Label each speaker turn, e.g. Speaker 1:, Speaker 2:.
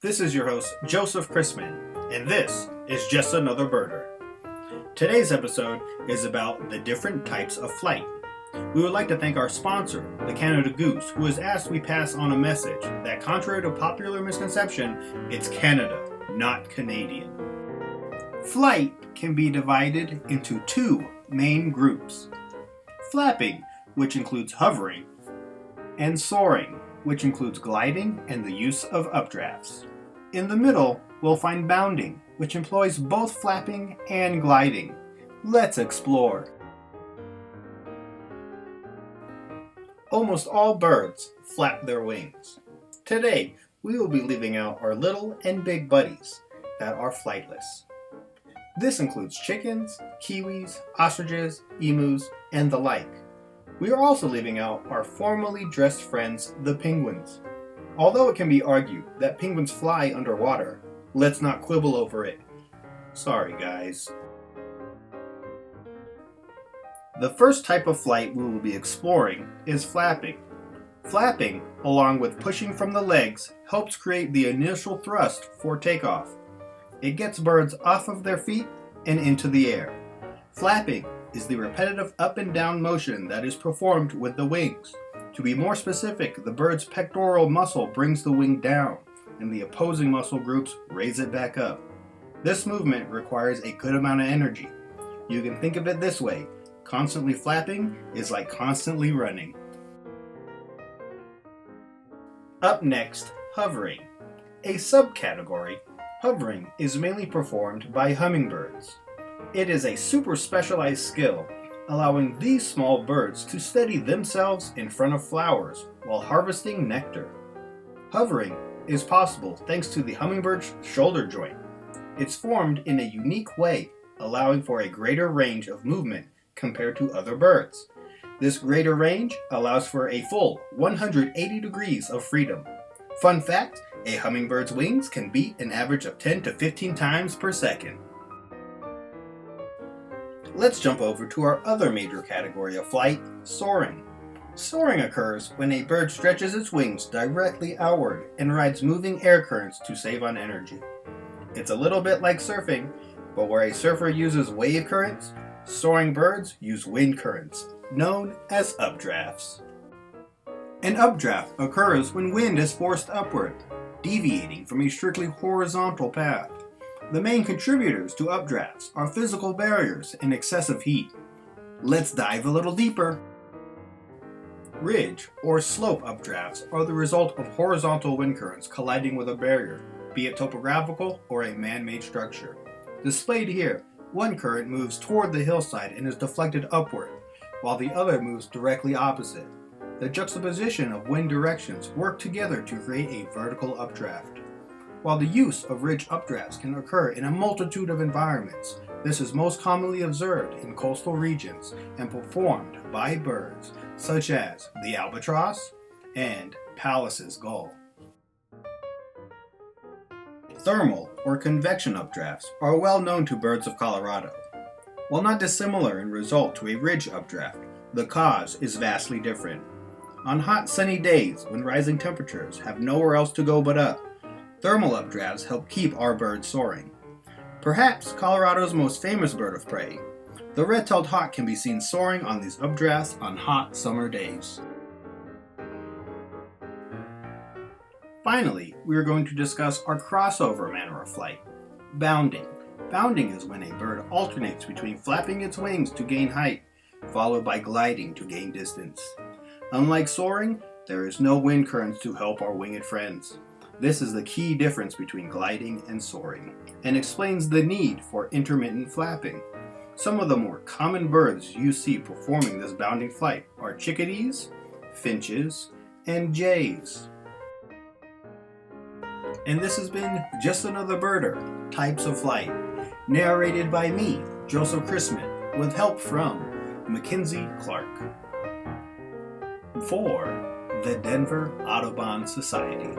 Speaker 1: This is your host, Joseph Chrisman, and this is Just Another Birder. Today's episode is about the different types of flight. We would like to thank our sponsor, the Canada Goose, who has asked we pass on a message that, contrary to popular misconception, it's Canada, not Canadian. Flight can be divided into two main groups: flapping, which includes hovering, and soaring, which includes gliding and the use of updrafts. In the middle, we'll find bounding, which employs both flapping and gliding. Let's explore. Almost all birds flap their wings. Today, we will be leaving out our little and big buddies that are flightless. This includes chickens, kiwis, ostriches, emus, and the like. We are also leaving out our formally dressed friends, the penguins. Although it can be argued that penguins fly underwater, let's not quibble over it. Sorry, guys. The first type of flight we will be exploring is flapping. Flapping, along with pushing from the legs, helps create the initial thrust for takeoff. It gets birds off of their feet and into the air. Flapping is the repetitive up and down motion that is performed with the wings. To be more specific, the bird's pectoral muscle brings the wing down, and the opposing muscle groups raise it back up. This movement requires a good amount of energy. You can think of it this way: constantly flapping is like constantly running. Up next, hovering. A subcategory, hovering is mainly performed by hummingbirds. It is a super specialized skill, allowing these small birds to steady themselves in front of flowers while harvesting nectar. Hovering is possible thanks to the hummingbird's shoulder joint. It's formed in a unique way, allowing for a greater range of movement compared to other birds. This greater range allows for a full 180 degrees of freedom. Fun fact, a hummingbird's wings can beat an average of 10 to 15 times per second. Let's jump over to our other major category of flight, soaring. Soaring occurs when a bird stretches its wings directly outward and rides moving air currents to save on energy. It's a little bit like surfing, but where a surfer uses wave currents, soaring birds use wind currents, known as updrafts. An updraft occurs when wind is forced upward, deviating from a strictly horizontal path. The main contributors to updrafts are physical barriers and excessive heat. Let's dive a little deeper. Ridge or slope updrafts are the result of horizontal wind currents colliding with a barrier, be it topographical or a man-made structure. Displayed here, one current moves toward the hillside and is deflected upward, while the other moves directly opposite. The juxtaposition of wind directions work together to create a vertical updraft. While the use of ridge updrafts can occur in a multitude of environments, this is most commonly observed in coastal regions and performed by birds such as the albatross and Pallas's gull. Thermal or convection updrafts are well known to birds of Colorado. While not dissimilar in result to a ridge updraft, the cause is vastly different. On hot sunny days when rising temperatures have nowhere else to go but up, thermal updrafts help keep our birds soaring. Perhaps Colorado's most famous bird of prey, the red-tailed hawk, can be seen soaring on these updrafts on hot summer days. Finally, we are going to discuss our crossover manner of flight, bounding. Bounding is when a bird alternates between flapping its wings to gain height, followed by gliding to gain distance. Unlike soaring, there is no wind currents to help our winged friends. This is the key difference between gliding and soaring, and explains the need for intermittent flapping. Some of the more common birds you see performing this bounding flight are chickadees, finches, and jays. And this has been Just Another Birder, Types of Flight, narrated by me, Joseph Chrisman, with help from Mackenzie Clark, for the Denver Audubon Society.